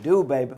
do, baby.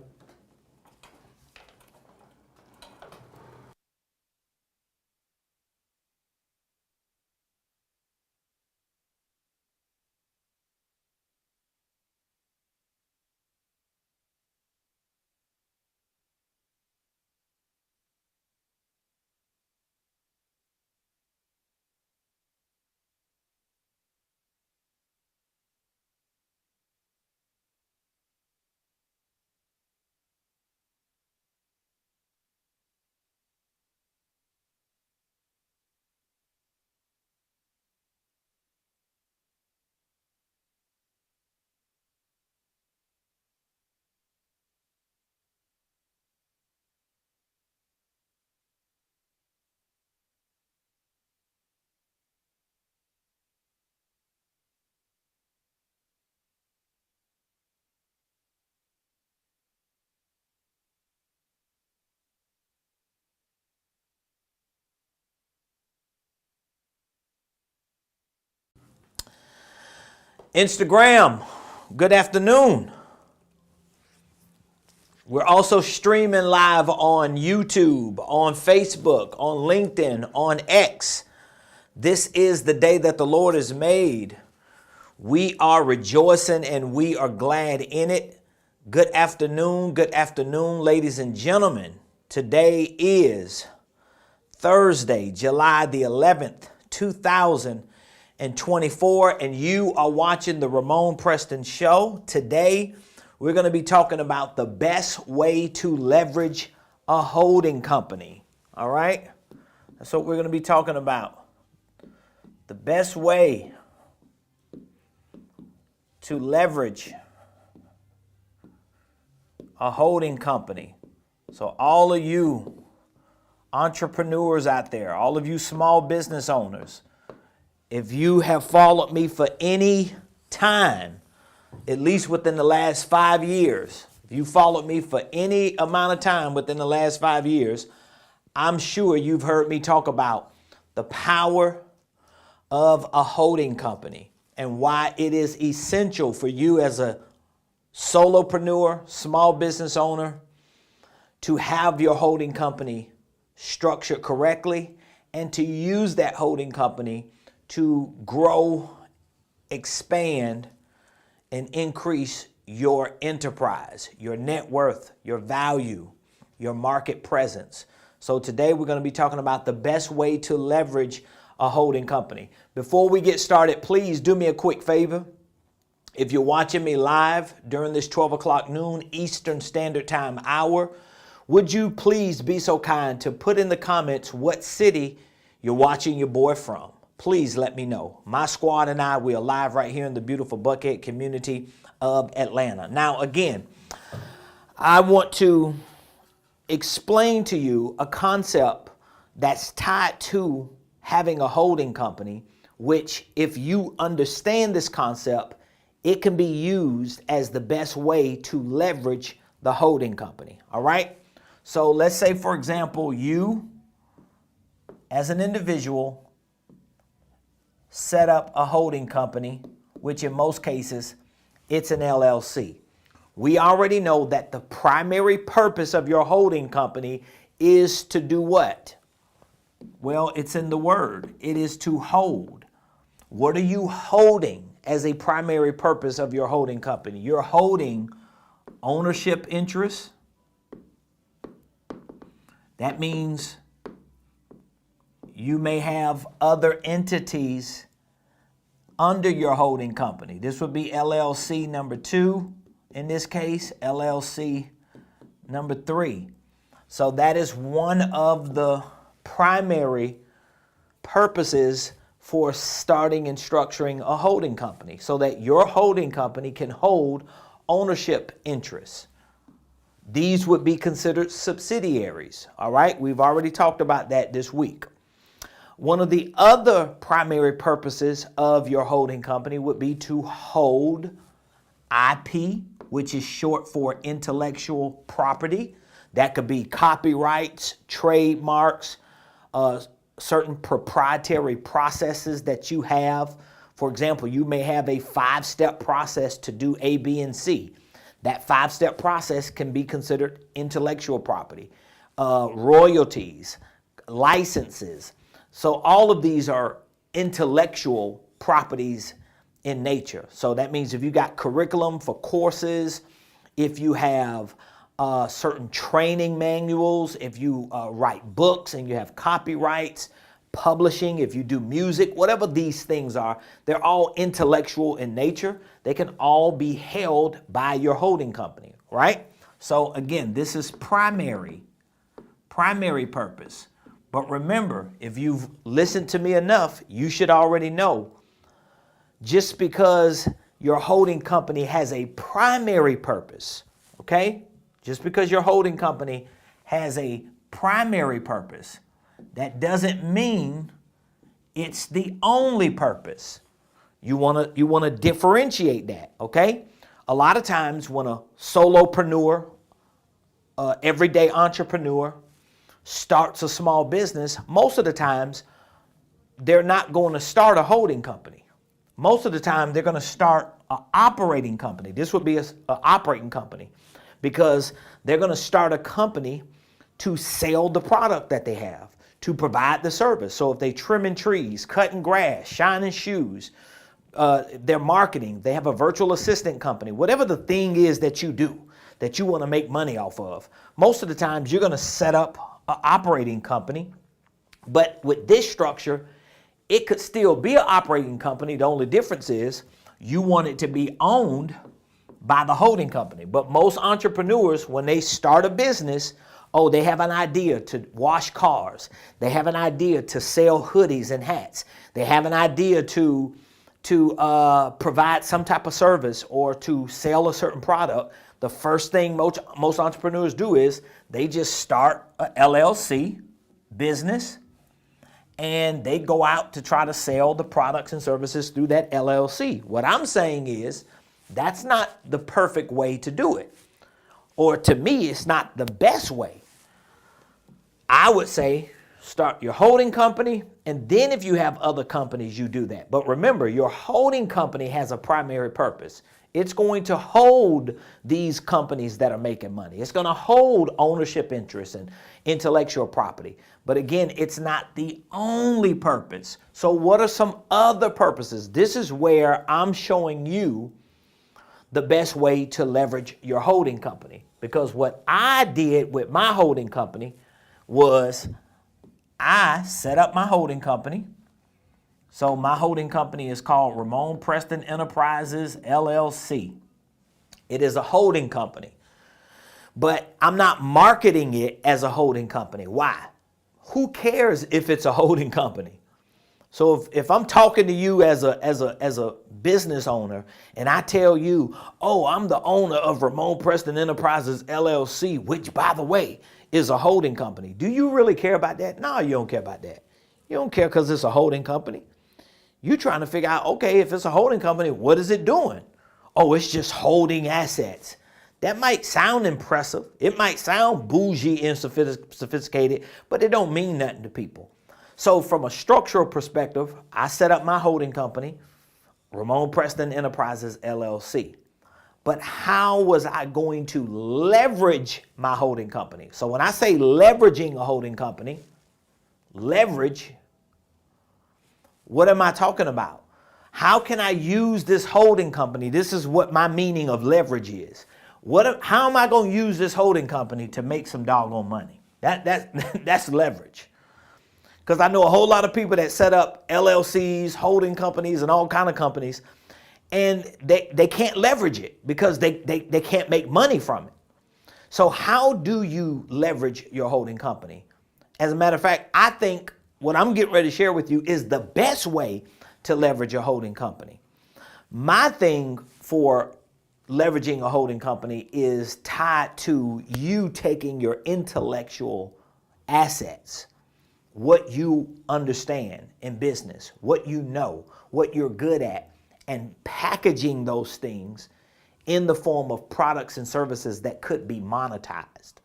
Instagram, good afternoon. We're also streaming live on YouTube, on Facebook, on LinkedIn, on X. This is the day that the Lord has made. We are rejoicing and we are glad in it. Good afternoon, ladies and gentlemen. Today is Thursday, July the 11th, 2024, and you are watching the Ramon Preston Show. Today, we're going to be talking about the best way to leverage a holding company. All right? That's what we're going to be talking about. The best way to leverage a holding company. So all of you entrepreneurs out there, all of you small business owners, if you have followed me for any time, at least within the last 5 years, if you followed me for any amount of time within the last 5 years, I'm sure you've heard me talk about the power of a holding company and why it is essential for you as a solopreneur, small business owner, to have your holding company structured correctly and to use that holding company to grow, expand, and increase your enterprise, your net worth, your value, your market presence. So today we're going to be talking about the best way to leverage a holding company. Before we get started, please do me a quick favor. If you're watching me live during this 12 o'clock noon Eastern Standard Time hour, would you please be so kind to put in the comments what city you're watching your boy from? Please let me know. My squad and I, we are live right here in the beautiful Buckhead community of Atlanta. Now, again, I want to explain to you a concept that's tied to having a holding company, which if you understand this concept, it can be used as the best way to leverage the holding company. All right? So let's say, for example, you as an individual set up a holding company, which in most cases, it's an LLC. We already know that the primary purpose of your holding company is to do what? Well, it's in the word. It is to hold. What are you holding as a primary purpose of your holding company? You're holding ownership interests. That means you may have other entities under your holding company. This would be LLC number 2, in this case, LLC number 3. So that is one of the primary purposes for starting and structuring a holding company, so that your holding company can hold ownership interests. These would be considered subsidiaries. All right, we've already talked about that this week. One of the other primary purposes of your holding company would be to hold IP, which is short for intellectual property. That could be copyrights, trademarks, certain proprietary processes that you have. For example, you may have a 5-step process to do A, B, and C. That 5-step process can be considered intellectual property, royalties, licenses. So all of these are intellectual properties in nature. So that means if you got curriculum for courses, if you have certain training manuals, if you write books and you have copyrights, publishing, if you do music, whatever these things are, they're all intellectual in nature. They can all be held by your holding company, right? So again, this is primary purpose. But remember, if you've listened to me enough, you should already know, just because your holding company has a primary purpose, okay? Just because your holding company has a primary purpose, that doesn't mean it's the only purpose. You want to differentiate that, okay? A lot of times when a solopreneur, everyday entrepreneur starts a small business, most of the times they're not going to start a holding company. Most of the time they're going to start an operating company. This would be an operating company, because they're going to start a company to sell the product that they have, to provide the service. So if they trimming trees, cutting grass, shining shoes, they're marketing, they have a virtual assistant company, whatever the thing is that you do, that you want to make money off of, most of the times you're going to set up an operating company. But with this structure, it could still be an operating company. The only difference is you want it to be owned by the holding company. But most entrepreneurs, when they start a business, they have an idea to wash cars. They have an idea to sell hoodies and hats. They have an idea to provide some type of service or to sell a certain product. The first thing most entrepreneurs do is they just start a LLC business, and they go out to try to sell the products and services through that LLC. What I'm saying is that's not the perfect way to do it. Or to me, it's not the best way. I would say start your holding company, and then if you have other companies, you do that. But remember, your holding company has a primary purpose. It's going to hold these companies that are making money. It's going to hold ownership interests and intellectual property. But again, it's not the only purpose. So what are some other purposes? This is where I'm showing you the best way to leverage your holding company. Because what I did with my holding company was I set up my holding company. So my holding company is called Ramon Preston Enterprises, LLC. It is a holding company, but I'm not marketing it as a holding company. Why? Who cares if it's a holding company? So if I'm talking to you as a business owner and I tell you, I'm the owner of Ramon Preston Enterprises, LLC, which by the way is a holding company. Do you really care about that? No, you don't care about that. You don't care because it's a holding company. You're trying to figure out, okay, if it's a holding company, what is it doing? It's just holding assets. That might sound impressive. It might sound bougie and sophisticated, but it don't mean nothing to people. So from a structural perspective, I set up my holding company, Ramon Preston Enterprises, LLC. But how was I going to leverage my holding company? So when I say leveraging a holding company, leverage, what am I talking about? How can I use this holding company? This is what my meaning of leverage is. How am I going to use this holding company to make some doggone money? That's leverage. Because I know a whole lot of people that set up LLCs, holding companies, and all kind of companies, and they can't leverage it because they can't make money from it. So how do you leverage your holding company? As a matter of fact, I think what I'm getting ready to share with you is the best way to leverage a holding company. My thing for leveraging a holding company is tied to you taking your intellectual assets, what you understand in business, what you know, what you're good at, and packaging those things in the form of products and services that could be monetized.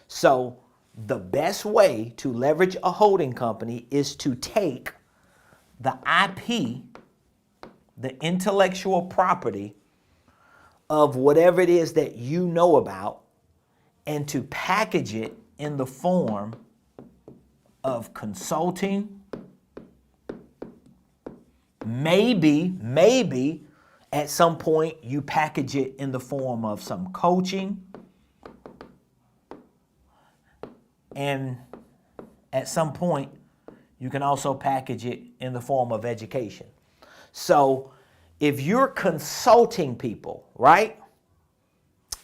So the best way to leverage a holding company is to take the IP, the intellectual property of whatever it is that you know about and to package it in the form of consulting. Maybe at some point you package it in the form of some coaching. And at some point, you can also package it in the form of education. So if you're consulting people, right?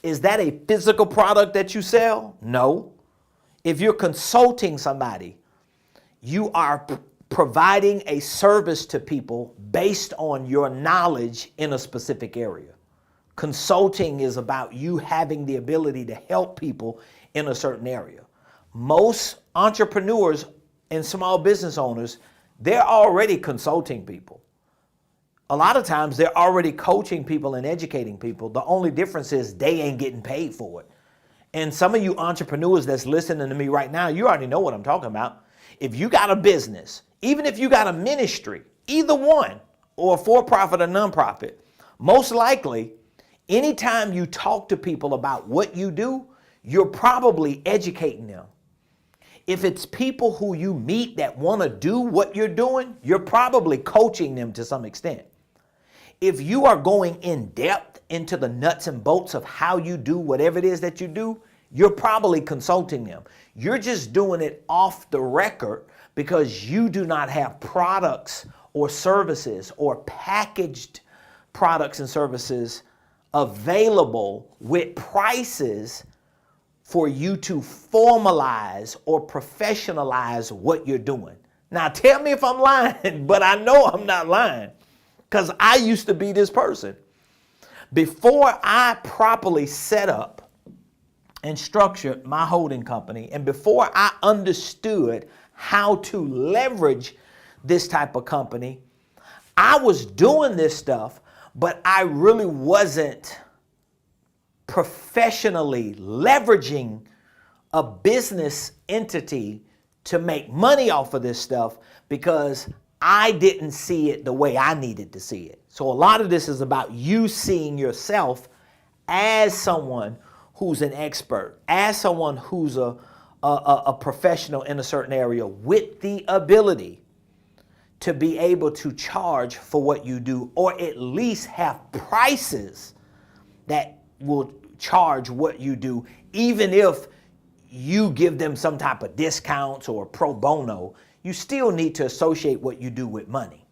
Is that a physical product that you sell? No. If you're consulting somebody, you are providing a service to people based on your knowledge in a specific area. Consulting is about you having the ability to help people in a certain area. Most entrepreneurs and small business owners, they're already consulting people. A lot of times they're already coaching people and educating people. The only difference is they ain't getting paid for it. And some of you entrepreneurs that's listening to me right now, you already know what I'm talking about. If you got a business, even if you got a ministry, either one, or for-profit or nonprofit, most likely, anytime you talk to people about what you do, you're probably educating them. If it's people who you meet that want to do what you're doing, you're probably coaching them to some extent. If you are going in depth into the nuts and bolts of how you do whatever it is that you do, you're probably consulting them. You're just doing it off the record because you do not have products or services or packaged products and services available with prices for you to formalize or professionalize what you're doing. Now tell me if I'm lying, but I know I'm not lying because I used to be this person. Before I properly set up and structured my holding company, and before I understood how to leverage this type of company, I was doing this stuff, but I really wasn't professionally leveraging a business entity to make money off of this stuff because I didn't see it the way I needed to see it. So a lot of this is about you seeing yourself as someone who's an expert, as someone who's a professional in a certain area with the ability to be able to charge for what you do, or at least have prices that will charge what you do, even if you give them some type of discounts or pro bono. You still need to associate what you do with money,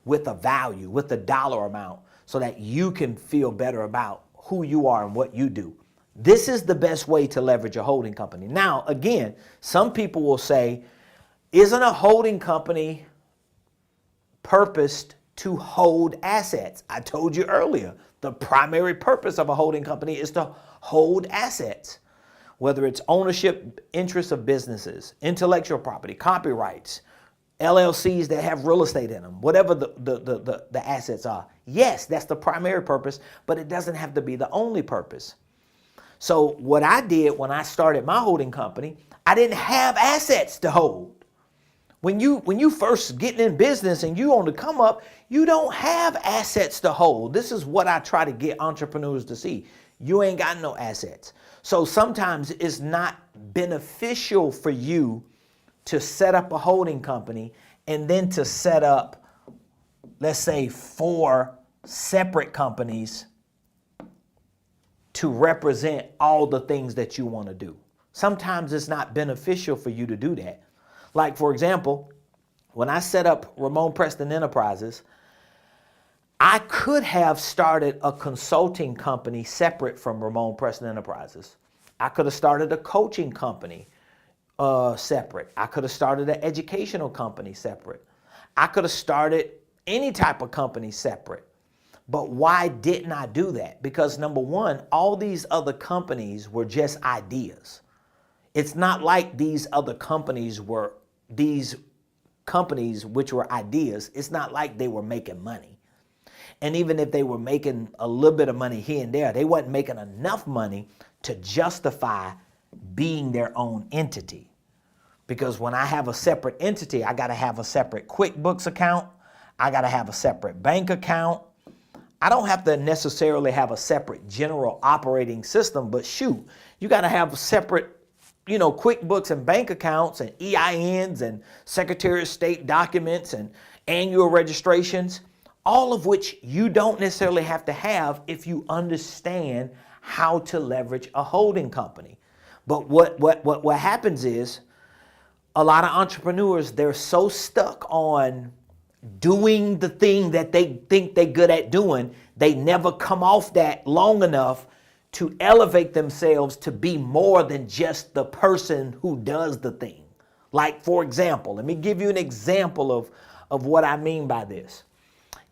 with a value, with a dollar amount, so that you can feel better about who you are and what you do. This is the best way to leverage a holding company. Now, again, some people will say, isn't a holding company purposed to hold assets? I told you earlier, the primary purpose of a holding company is to hold assets, whether it's ownership interests of businesses, intellectual property, copyrights, LLCs that have real estate in them, whatever the assets are. Yes, that's the primary purpose, but it doesn't have to be the only purpose. So what I did when I started my holding company, I didn't have assets to hold. When you first getting in business and you on the come up, you don't have assets to hold. This is what I try to get entrepreneurs to see. You ain't got no assets. So sometimes it's not beneficial for you to set up a holding company and then to set up, let's say, 4 separate companies to represent all the things that you want to do. Sometimes it's not beneficial for you to do that. Like, for example, when I set up Ramon Preston Enterprises, I could have started a consulting company separate from Ramon Preston Enterprises. I could have started a coaching company separate. I could have started an educational company separate. I could have started any type of company separate. But why didn't I do that? Because number one, all these other companies were just ideas. It's not like these other companies were, these companies which were ideas, it's not like they were making money. And even if they were making a little bit of money here and there, they wasn't making enough money to justify being their own entity. Because when I have a separate entity, I got to have a separate QuickBooks account. I got to have a separate bank account. I don't have to necessarily have a separate general operating system, but shoot, you got to have separate, QuickBooks and bank accounts and EINs and Secretary of State documents and annual registrations, all of which you don't necessarily have to have if you understand how to leverage a holding company. But what happens is a lot of entrepreneurs, they're so stuck on doing the thing that they think they're good at doing, they never come off that long enough to elevate themselves to be more than just the person who does the thing. Like, for example, let me give you an example of what I mean by this.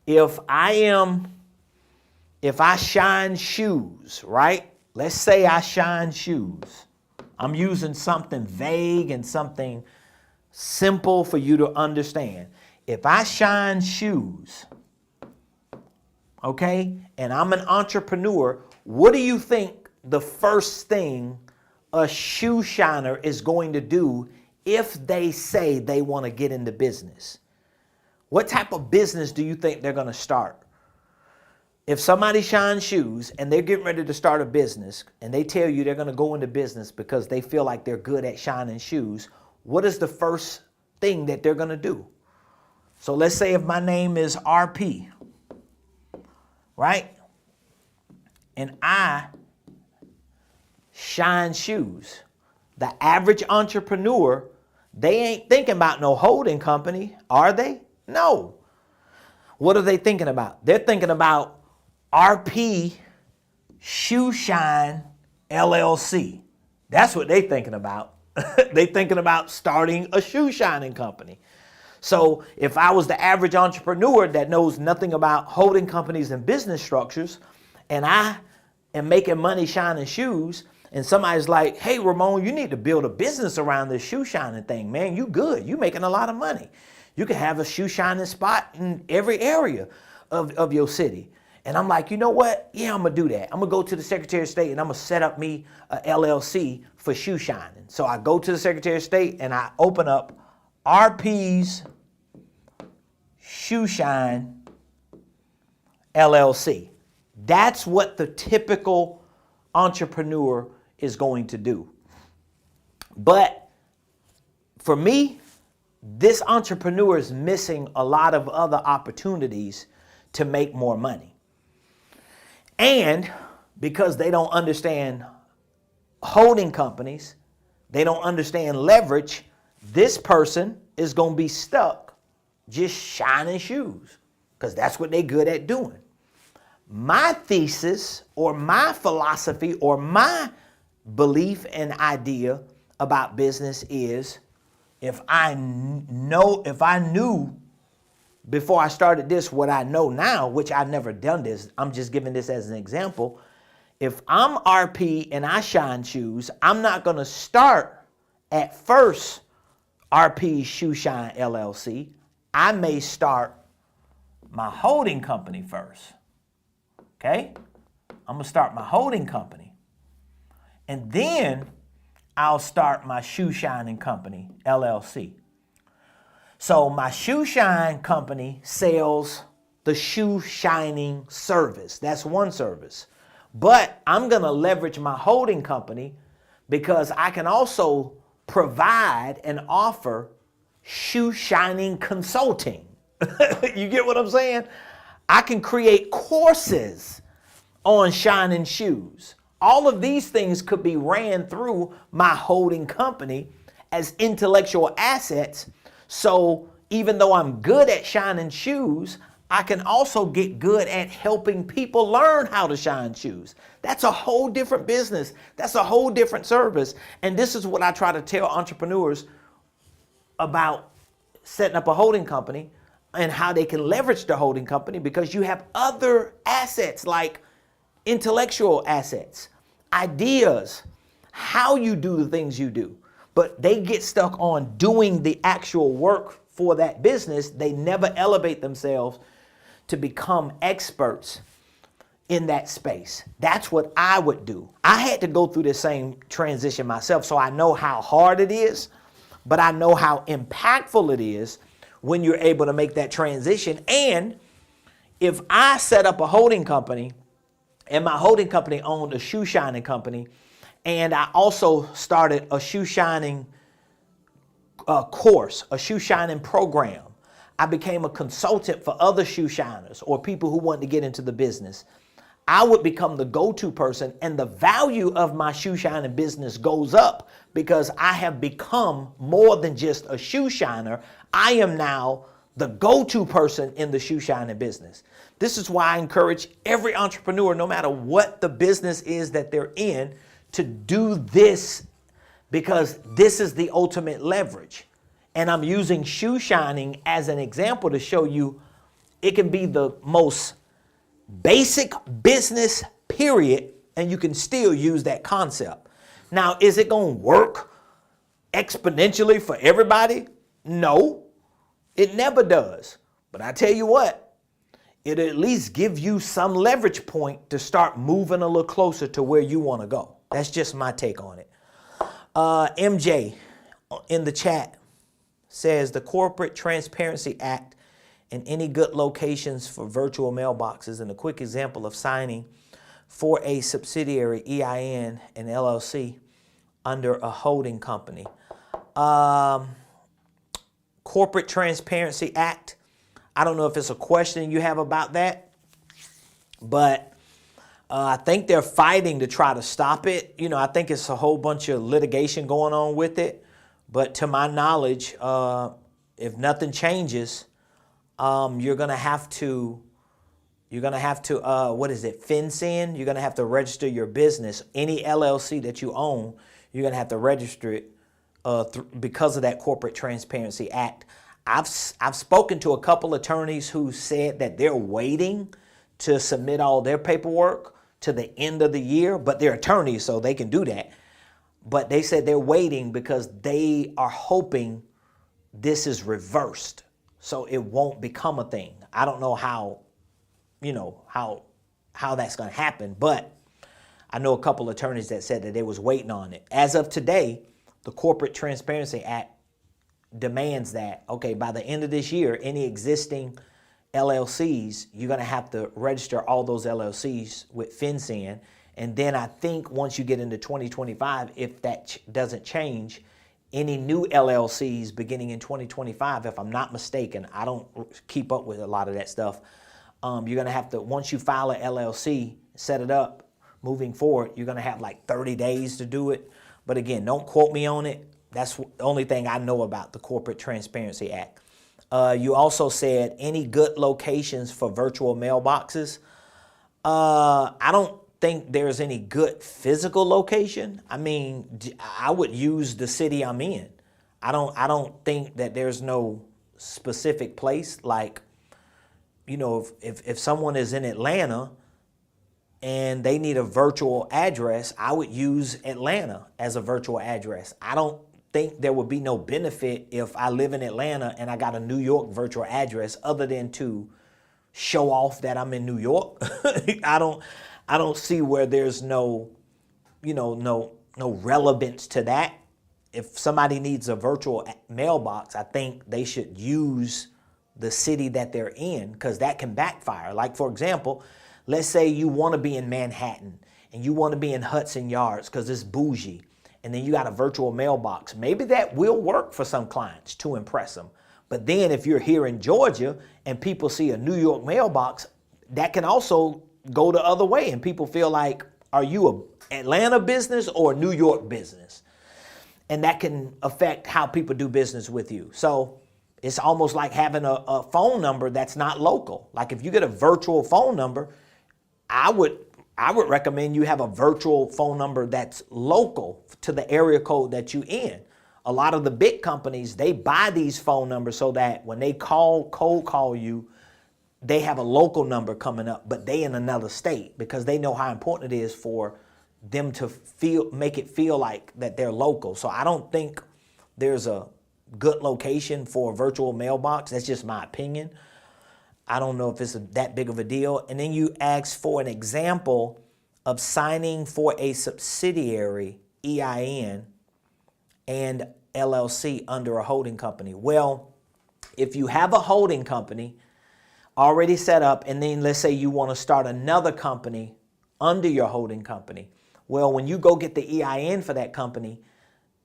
If I shine shoes, right? Let's say I shine shoes. I'm using something vague and something simple for you to understand. If I shine shoes, okay, and I'm an entrepreneur, what do you think the first thing a shoe shiner is going to do if they say they want to get into business? What type of business do you think they're going to start? If somebody shines shoes and they're getting ready to start a business and they tell you they're going to go into business because they feel like they're good at shining shoes, what is the first thing that they're going to do? So let's say if my name is RP, right? And I shine shoes. The average entrepreneur, they ain't thinking about no holding company, are they? No. What are they thinking about? They're thinking about RP Shoe Shine LLC. That's what they're thinking about. They're thinking about starting a shoe shining company. So if I was the average entrepreneur that knows nothing about holding companies and business structures, and I am making money shining shoes, and somebody's like, hey, Ramon, you need to build a business around this shoe shining thing, man. You good. You making a lot of money. You can have a shoe shining spot in every area of your city. And I'm like, you know what? Yeah, I'm going to do that. I'm going to go to the Secretary of State and I'm going to set up me a LLC for shoe shining. So I go to the Secretary of State and I open up RP's Shoe Shine LLC. That's what the typical entrepreneur is going to do. But for me, this entrepreneur is missing a lot of other opportunities to make more money. And because they don't understand holding companies, they don't understand leverage, this person is going to be stuck just shining shoes because that's what they're good at doing. My thesis or my philosophy or my belief and idea about business is if I knew before I started this what I know now, which I've never done this, I'm just giving this as an example. If I'm RP and I shine shoes, I'm not going to start at first RP Shoe Shine LLC. I may start my holding company first. Okay? I'm going to start my holding company. And then I'll start my shoe shining company, LLC. So my shoe shine company sells the shoe shining service. That's one service. But I'm going to leverage my holding company because I can also provide and offer shoe shining consulting. You get what I'm saying? I can create courses on shining shoes. All of these things could be ran through my holding company as intellectual assets. So even though I'm good at shining shoes, I can also get good at helping people learn how to shine shoes. That's a whole different business. That's a whole different service. And this is what I try to tell entrepreneurs about setting up a holding company and how they can leverage the holding company, because you have other assets like intellectual assets, ideas, how you do the things you do. But they get stuck on doing the actual work for that business. They never elevate themselves to become experts in that space. That's what I would do. I had to go through the same transition myself, so I know how hard it is, but I know how impactful it is when you're able to make that transition. And if I set up a holding company and my holding company owned a shoe shining company, and I also started a shoe shining course, a shoe shining program, I became a consultant for other shoe shiners or people who want to get into the business, I would become the go-to person, and the value of my shoe shining business goes up because I have become more than just a shoe shiner. I am now the go-to person in the shoe shining business. This is why I encourage every entrepreneur, no matter what the business is that they're in, to do this, because this is the ultimate leverage. And I'm using shoe shining as an example to show you it can be the most basic business, period, and you can still use that concept. Now, is it going to work exponentially for everybody? No, it never does. But I tell you what, it'll at least give you some leverage point to start moving a little closer to where you want to go. That's just my take on it. MJ in the chat says the Corporate Transparency Act and any good locations for virtual mailboxes, and a quick example of signing for a subsidiary EIN and LLC under a holding company. Corporate Transparency Act, I don't know if it's a question you have about that, but I think they're fighting to try to stop it. You know, I think it's a whole bunch of litigation going on with it. But to my knowledge, if nothing changes, you're gonna have to, what is it, FinCEN? You're gonna have to register your business. Any LLC that you own, you're gonna have to register it because of that Corporate Transparency Act. I've spoken to a couple attorneys who said that they're waiting to submit all their paperwork to the end of the year, but they're attorneys, so they can do that. But they said they're waiting because they are hoping this is reversed, so it won't become a thing. I don't know how, how that's going to happen, but I know a couple attorneys that said that they was waiting on it. As of today, the Corporate Transparency Act demands that, okay, by the end of this year, any existing LLCs, you're going to have to register all those LLCs with FinCEN. And then I think once you get into 2025, if that doesn't change, any new LLCs beginning in 2025, if I'm not mistaken, I don't keep up with a lot of that stuff. You're going to have to, once you file an LLC, set it up, moving forward, you're going to have like 30 days to do it. But again, don't quote me on it. That's the only thing I know about the Corporate Transparency Act. You also said any good locations for virtual mailboxes. I don't think there's any good physical location. I mean, I would use the city I'm in. I don't think that there's no specific place. Like, if someone is in Atlanta and they need a virtual address, I would use Atlanta as a virtual address. I don't think there would be no benefit if I live in Atlanta and I got a New York virtual address other than to show off that I'm in New York. I don't see where there's no relevance to that. If somebody needs a virtual mailbox, I think they should use the city that they're in, because that can backfire. Like, for example, let's say you want to be in Manhattan and you want to be in Hudson Yards because it's bougie, and then you got a virtual mailbox. Maybe that will work for some clients to impress them. But then if you're here in Georgia and people see a New York mailbox, that can also go the other way, and people feel like, are you a Atlanta business or a New York business? And that can affect how people do business with you. So it's almost like having a phone number that's not local. Like if you get a virtual phone number, I would recommend you have a virtual phone number that's local to the area code that you in. A lot of the big companies, they buy these phone numbers so that when they cold call you, they have a local number coming up, but they in another state, because they know how important it is for them to make it feel like that they're local. So I don't think there's a good location for a virtual mailbox. That's just my opinion. I don't know if it's that big of a deal. And then you asked for an example of signing for a subsidiary EIN and LLC under a holding company. Well, if you have a holding company, already set up, and then let's say you want to start another company under your holding company. Well, when you go get the EIN for that company,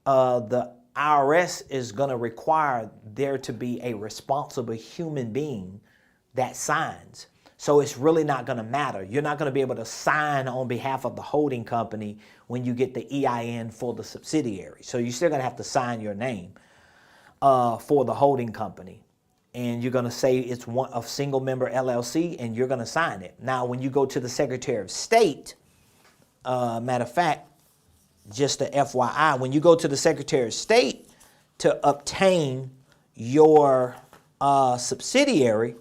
the IRS is going to require there to be a responsible human being that signs. So it's really not going to matter. You're not going to be able to sign on behalf of the holding company when you get the EIN for the subsidiary. So you're still going to have to sign your name for the holding company. And you're going to say it's a single member LLC, and you're going to sign it. Now, when you go to the Secretary of State, matter of fact, just a FYI, when you go to the Secretary of State to obtain your subsidiary,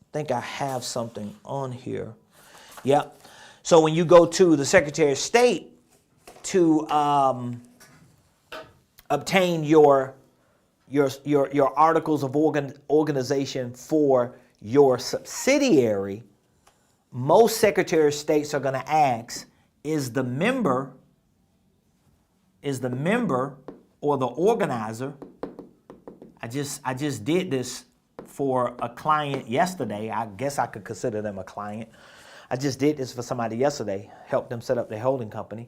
I think I have something on here. Yep. So when you go to the Secretary of State to obtain your articles of organization for your subsidiary, most Secretary of States are going to ask, is the member or the organizer? I just did this for a client yesterday. I guess I could consider them a client. I just did this for somebody yesterday, helped them set up their holding company.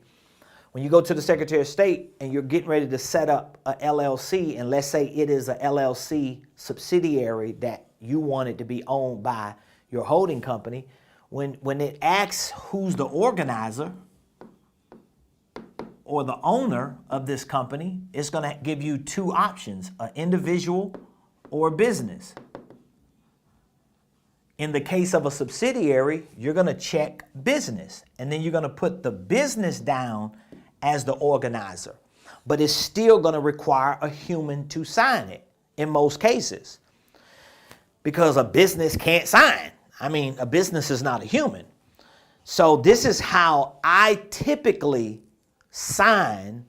When you go to the Secretary of State and you're getting ready to set up a LLC, and let's say it is a LLC subsidiary that you want it to be owned by your holding company, when it asks who's the organizer or the owner of this company, it's going to give you two options, an individual or a business. In the case of a subsidiary, you're going to check business, and then you're going to put the business down as the organizer. But it's still going to require a human to sign it in most cases, because a business can't sign. I mean, a business is not a human. So this is how I typically sign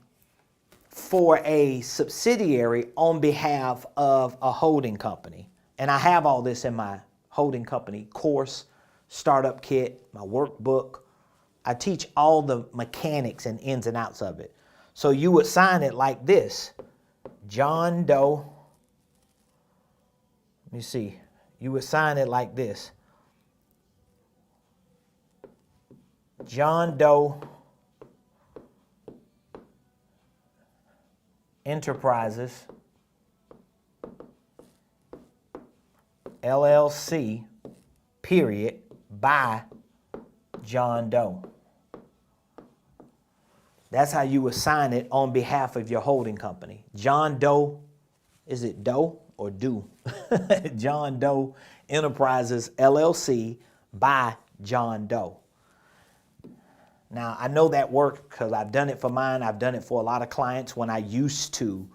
for a subsidiary on behalf of a holding company. And I have all this in my holding company course, startup kit, my workbook. I teach all the mechanics and ins and outs of it. So you would sign it like this: John Doe. Let me see. You would sign it like this: John Doe Enterprises LLC, period, by John Doe. That's how you would sign it on behalf of your holding company. John Doe, is it Doe or Do? John Doe Enterprises LLC by John Doe. Now, I know that worked because I've done it for mine. I've done it for a lot of clients when I used to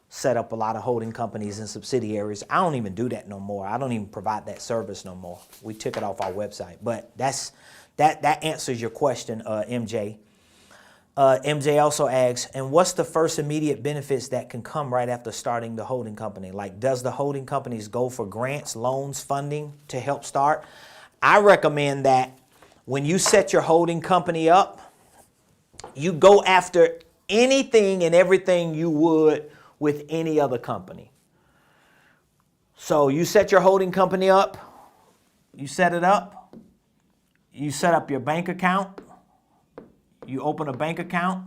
set up a lot of holding companies and subsidiaries. I don't even do that no more. I don't even provide that service no more. We took it off our website. But that answers your question, MJ. MJ also asks, and what's the first immediate benefits that can come right after starting the holding company? Like, does the holding companies go for grants, loans, funding to help start? I recommend that when you set your holding company up, you go after anything and everything you would with any other company. So you set your holding company up, you set it up, you set up your bank account, you open a bank account,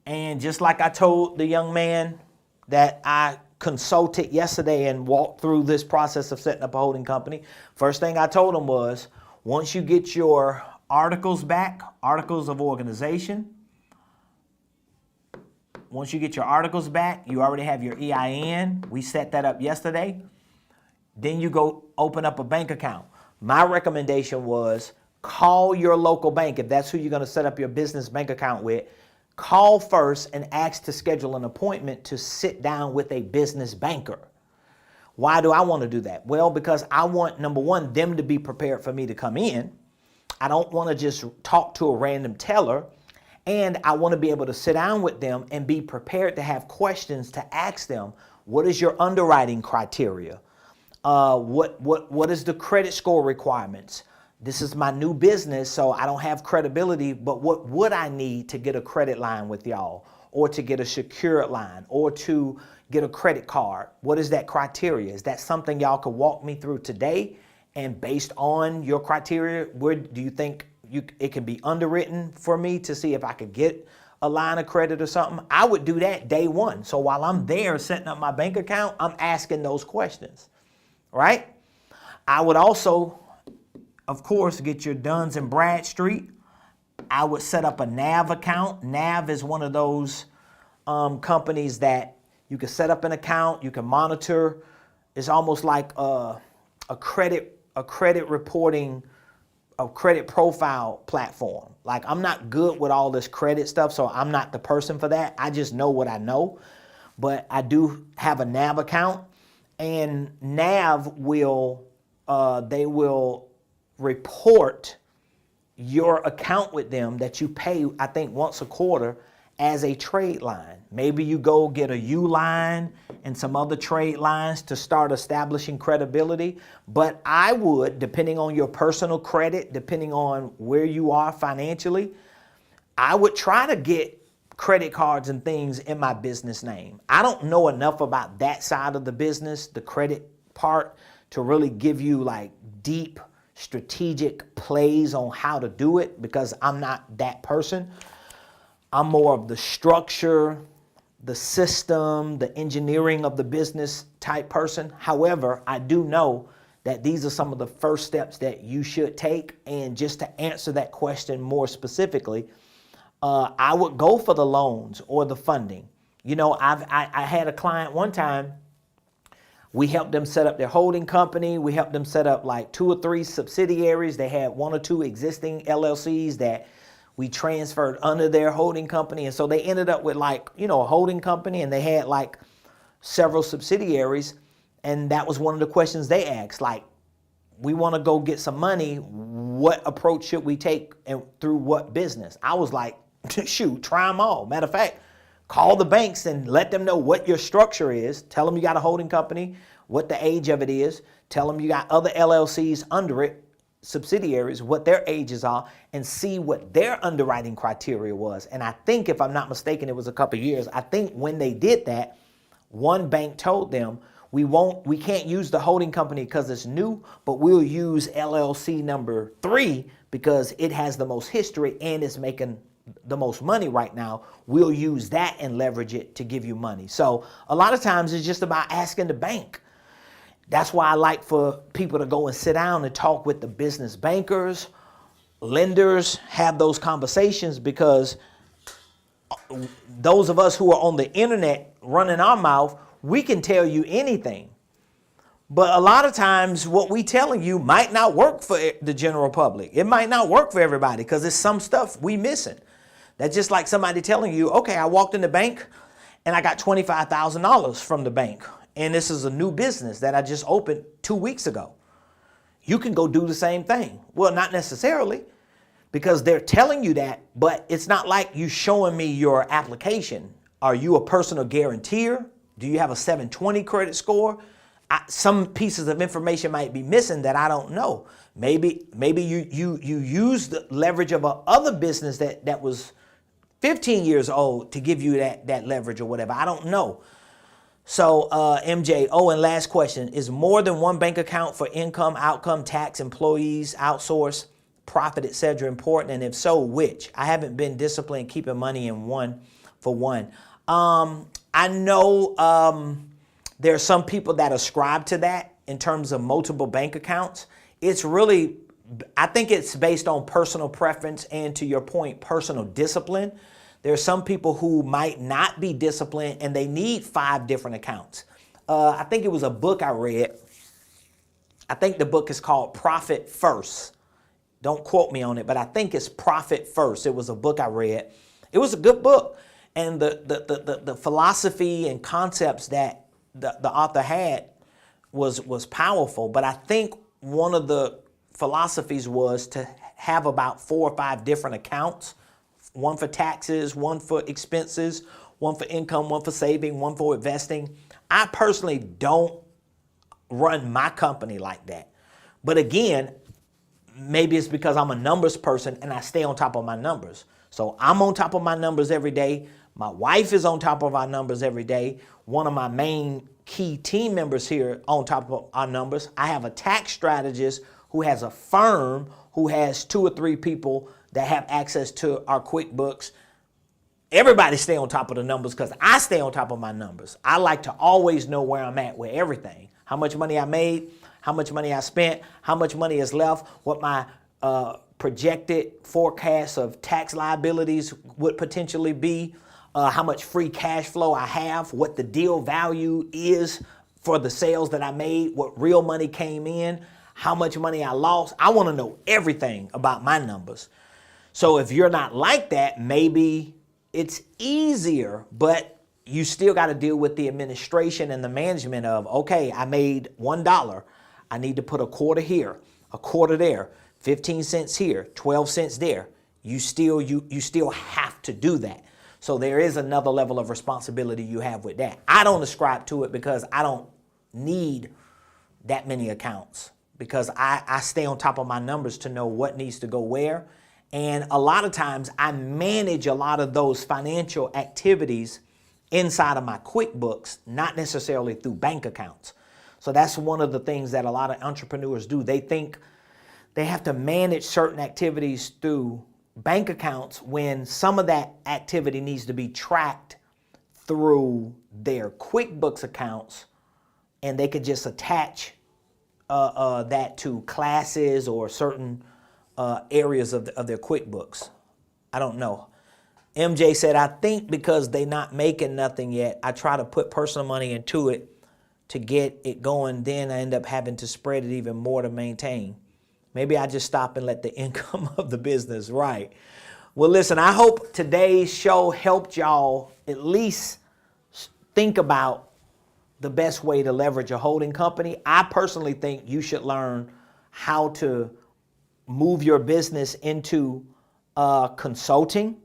and just like I told the young man that I consulted yesterday and walked through this process of setting up a holding company, first thing I told him was, once you get your articles back, articles of organization, once you get your articles back, you already have your EIN. We set that up yesterday. Then you go open up a bank account. My recommendation was call your local bank. If that's who you're going to set up your business bank account with, call first and ask to schedule an appointment to sit down with a business banker. Why do I want to do that? Well, because I want, number one, them to be prepared for me to come in. I don't want to just talk to a random teller. And I want to be able to sit down with them and be prepared to have questions to ask them. What is your underwriting criteria? What is the credit score requirements? This is my new business, so I don't have credibility, but what would I need to get a credit line with y'all, or to get a secured line, or to get a credit card? What is that criteria? Is that something y'all could walk me through today? And based on your criteria, where do you think it can be underwritten for me to see if I could get a line of credit or something? I would do that day one. So while I'm there setting up my bank account, I'm asking those questions, right? I would also, of course, get your Duns and Bradstreet. I would set up a NAV account. NAV is one of those companies that you can set up an account, you can monitor. It's almost like a credit reporting, a credit profile platform. Like, I'm not good with all this credit stuff, so I'm not the person for that. I just know what I know. But I do have a NAV account, and NAV will, they will report your account with them that you pay, I think, once a quarter as a trade line. Maybe you go get a U line and some other trade lines to start establishing credibility. But I would, depending on your personal credit, depending on where you are financially, I would try to get credit cards and things in my business name. I don't know enough about that side of the business, the credit part, to really give you like deep strategic plays on how to do it, because I'm not that person. I'm more of the structure, the system, the engineering of the business type person. However, I do know that these are some of the first steps that you should take. And just to answer that question more specifically, I would go for the loans or the funding. You know, I had a client one time. We helped them set up their holding company. We helped them set up like 2 or 3 subsidiaries. They had 1 or 2 existing LLCs that we transferred under their holding company. And so they ended up with like, you know, a holding company, and they had like several subsidiaries. And that was one of the questions they asked. Like, we want to go get some money. What approach should we take and through what business? I was like, shoot, try them all. Matter of fact, call the banks and let them know what your structure is. Tell them you got a holding company, what the age of it is. Tell them you got other LLCs under it, subsidiaries, what their ages are, and see what their underwriting criteria was. And I think, if I'm not mistaken, it was a couple of years. I think when they did that, one bank told them, we can't use the holding company because it's new, but we'll use LLC number 3 because it has the most history and it's making the most money right now. We'll use that and leverage it to give you money. So a lot of times it's just about asking the bank. That's why I like for people to go and sit down and talk with the business bankers, lenders, have those conversations, because those of us who are on the internet running our mouth, we can tell you anything. But a lot of times what we telling you might not work for the general public. It might not work for everybody because there's some stuff we missing. That's just like somebody telling you, okay, I walked in the bank and I got $25,000 from the bank. And this is a new business that I just opened 2 weeks ago. You can go do the same thing. Well, not necessarily, because they're telling you that, but it's not like you showing me your application. Are you a personal guarantor? Do you have a 720 credit score? Some pieces of information might be missing that I don't know. Maybe you use the leverage of a other business that was 15 years old to give you that leverage or whatever. I don't know. So MJ, and last question, is more than one bank account for income, outcome, tax, employees, outsource, profit, etc. important? And if so, which? I haven't been disciplined keeping money in one for one. I know there are some people that ascribe to that in terms of multiple bank accounts. It's really, I think it's based on personal preference and, to your point, personal discipline. There are some people who might not be disciplined and they need 5 different accounts. I think it was a book I read. I think the book is called Profit First. Don't quote me on it, but I think it's Profit First. It was a book I read. It was a good book. And the philosophy and concepts that the author had was powerful. But I think one of the philosophies was to have about 4 or 5 different accounts. One for taxes, one for expenses, one for income, one for saving, one for investing. I personally don't run my company like that. But again, maybe it's because I'm a numbers person and I stay on top of my numbers. So I'm on top of my numbers every day. My wife is on top of our numbers every day. One of my main key team members here on top of our numbers. I have a tax strategist who has a firm who has 2 or 3 people that have access to our QuickBooks. Everybody stay on top of the numbers because I stay on top of my numbers. I like to always know where I'm at with everything. How much money I made, how much money I spent, how much money is left, what my projected forecast of tax liabilities would potentially be, how much free cash flow I have, what the deal value is for the sales that I made, what real money came in, how much money I lost. I want to know everything about my numbers. So if you're not like that, maybe it's easier, but you still got to deal with the administration and the management of, okay, I made $1. I need to put a quarter here, a quarter there, 15 cents here, 12 cents there. You still have to do that. So there is another level of responsibility you have with that. I don't ascribe to it because I don't need that many accounts, because I stay on top of my numbers to know what needs to go where. And a lot of times I manage a lot of those financial activities inside of my QuickBooks, not necessarily through bank accounts. So that's one of the things that a lot of entrepreneurs do. They think they have to manage certain activities through bank accounts when some of that activity needs to be tracked through their QuickBooks accounts, and they could just attach that to classes or certain areas of their QuickBooks. I don't know. MJ said, I think because they not making nothing yet, I try to put personal money into it to get it going. Then I end up having to spread it even more to maintain. Maybe I just stop and let the income of the business. Right. Well, listen, I hope today's show helped y'all at least think about the best way to leverage a holding company. I personally think you should learn how to move your business into consulting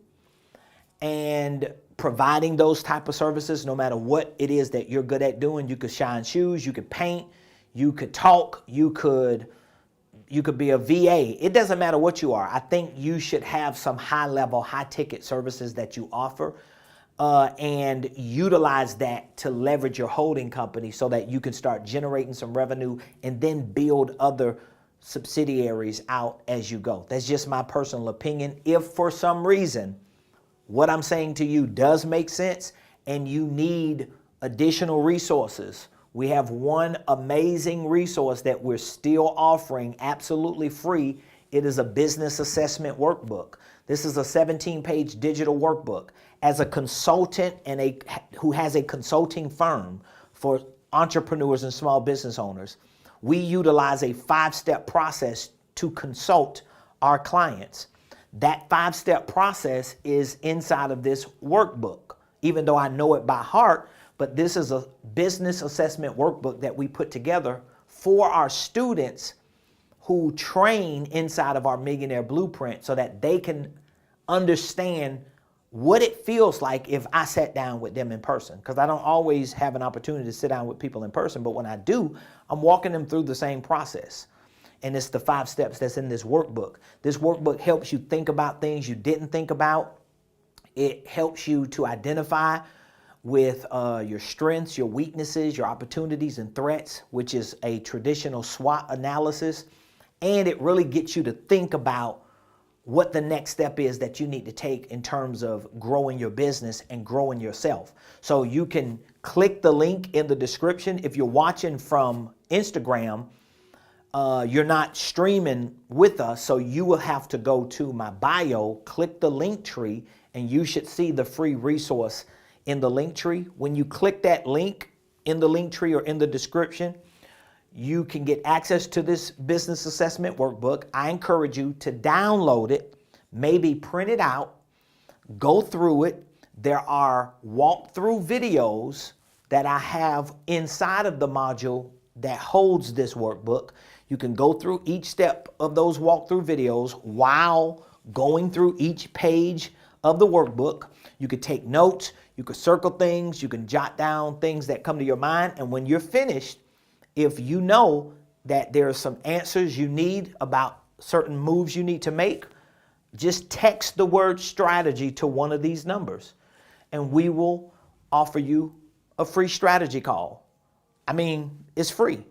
and providing those type of services, no matter what it is that you're good at doing. You could shine shoes, you could paint, you could talk, you could be a VA. It doesn't matter what you are. I think you should have some high-level, high-ticket services that you offer and utilize that to leverage your holding company so that you can start generating some revenue and then build other subsidiaries out as you go. That's just my personal opinion. If for some reason what I'm saying to you does make sense and you need additional resources, we have one amazing resource that we're still offering absolutely free. It is a business assessment workbook. This is a 17-page digital workbook. As a consultant and who has a consulting firm for entrepreneurs and small business owners, we utilize a 5-step process to consult our clients. That 5-step process is inside of this workbook, even though I know it by heart. But this is a business assessment workbook that we put together for our students who train inside of our Millionaire Blueprint so that they can understand what it feels like if I sat down with them in person. Because I don't always have an opportunity to sit down with people in person, but when I do, I'm walking them through the same process. And it's the 5 steps that's in this workbook. This workbook helps you think about things you didn't think about. It helps you to identify with your strengths, your weaknesses, your opportunities and threats, which is a traditional SWOT analysis. And it really gets you to think about what the next step is that you need to take in terms of growing your business and growing yourself. So you can click the link in the description. If you're watching from Instagram, you're not streaming with us, so you will have to go to my bio, click the link tree, and you should see the free resource in the link tree. When you click that link in the link tree or in the description, you can get access to this business assessment workbook. I encourage you to download it, maybe print it out, go through it. There are walkthrough videos that I have inside of the module that holds this workbook. You can go through each step of those walkthrough videos while going through each page of the workbook. You could take notes, you could circle things, you can jot down things that come to your mind. And when you're finished, if you know that there are some answers you need about certain moves you need to make, just text the word strategy to one of these numbers, and we will offer you a free strategy call. I mean, it's free.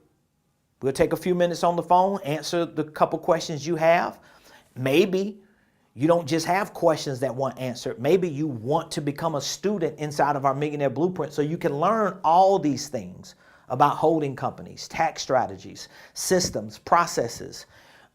We'll take a few minutes on the phone, answer the couple questions you have. Maybe you don't just have questions that want answered. Maybe you want to become a student inside of our Millionaire Blueprint so you can learn all these things about holding companies, tax strategies, systems, processes,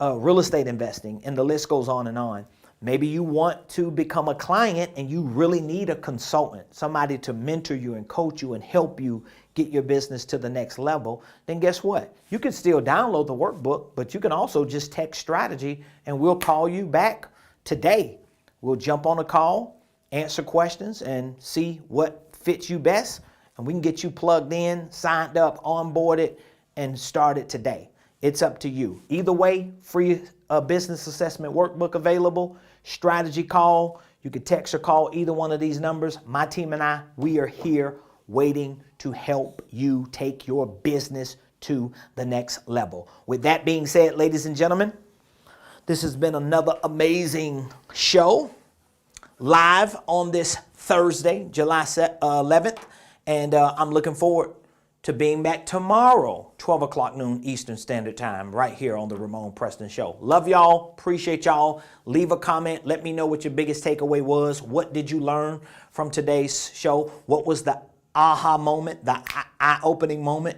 real estate investing, and the list goes on and on. Maybe you want to become a client and you really need a consultant, somebody to mentor you and coach you and help you get your business to the next level. Then guess what? You can still download the workbook, but you can also just text strategy and we'll call you back today. We'll jump on a call, answer questions, and see what fits you best. And we can get you plugged in, signed up, onboarded, and started today. It's up to you. Either way, free business assessment workbook available, strategy call. You can text or call either one of these numbers. My team and I, we are here waiting to help you take your business to the next level. With that being said, ladies and gentlemen, this has been another amazing show live on this Thursday, July 11th. And I'm looking forward to being back tomorrow, 12 o'clock noon Eastern Standard Time, right here on the Ramon Preston Show. Love y'all. Appreciate y'all. Leave a comment. Let me know what your biggest takeaway was. What did you learn from today's show? What was the aha moment, the eye-opening moment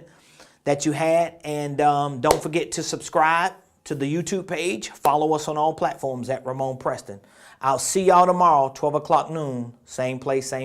that you had? And don't forget to subscribe to the YouTube page. Follow us on all platforms at Ramon Preston. I'll see y'all tomorrow, 12 o'clock noon, same place, same